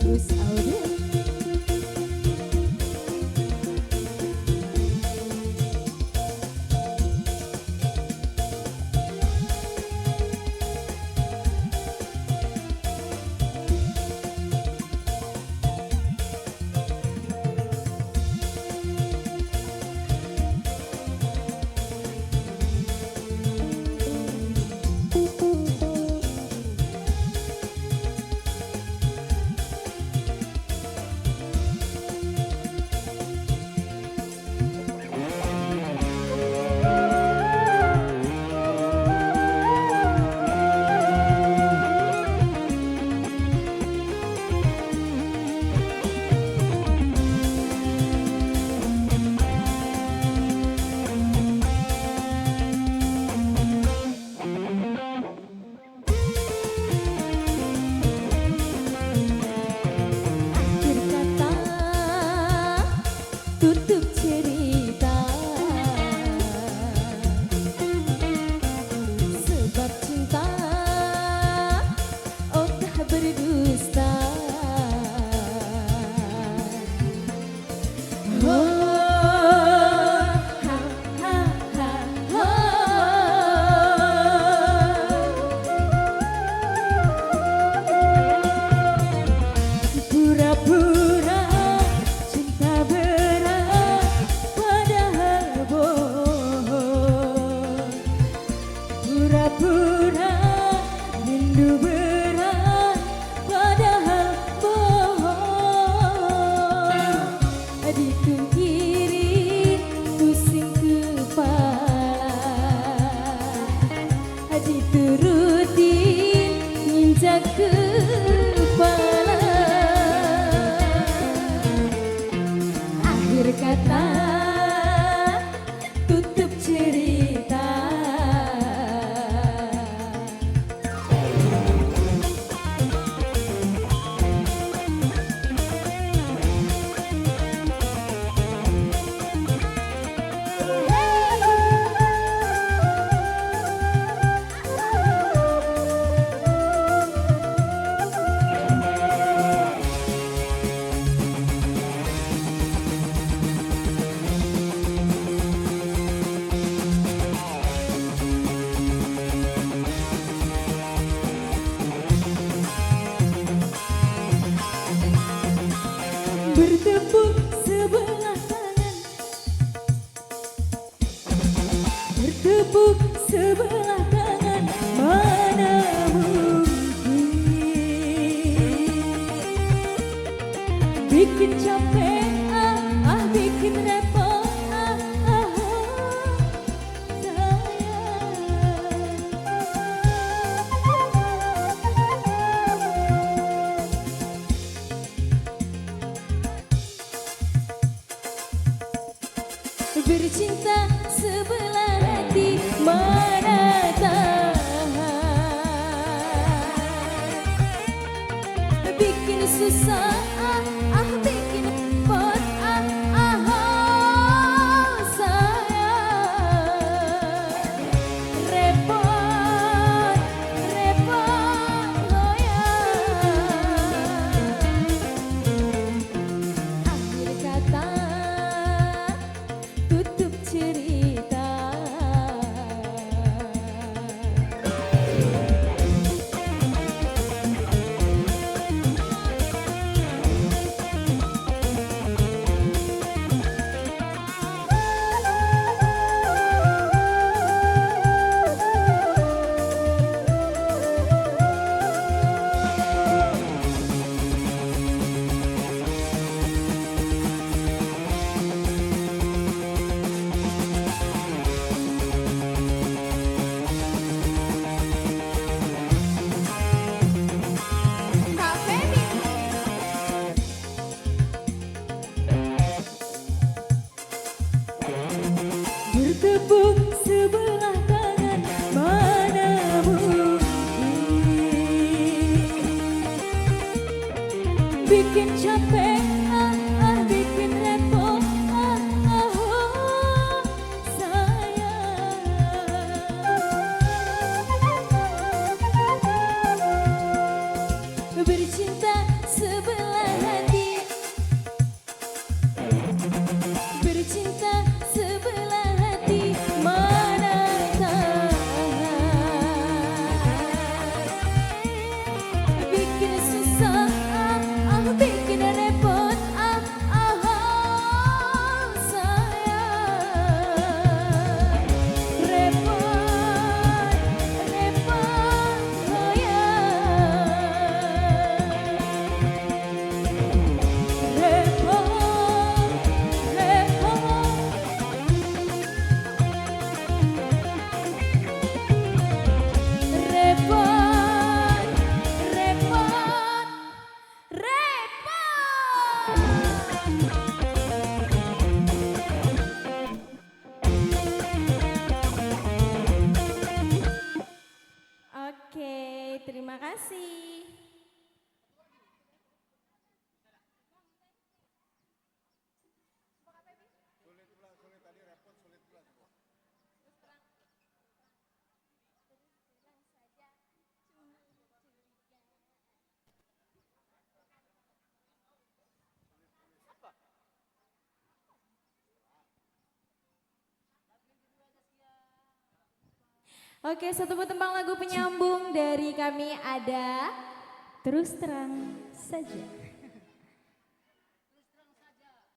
Gus Audio. Tutup cerita, sebab cinta oh tak berdusta. Oh, ha, ha, ha, oh. Pura-pura cinta berat padahal bohong, pura-pura rindu berat padahal bohong. Dipungkiri pusing kepala, diturutin nginjak kepala. Akhir kata tutup cerita. Bertepuk sebelah tangan, bertepuk sebelah tangan, mana mungkin bikin capek, bikin repot, bercinta sebelah hati mana tahan, bikin susah, bikin repot, sayang. Repot, repot, oh ya. Akhir kata tutup cerita. Bertepuk sebelah tangan, mana mungkin bikin capek, bikin repot, sayang. Bercinta sebelah kasih. Oke, satu tembang lagu penyambung dari kami ada Terus terang saja.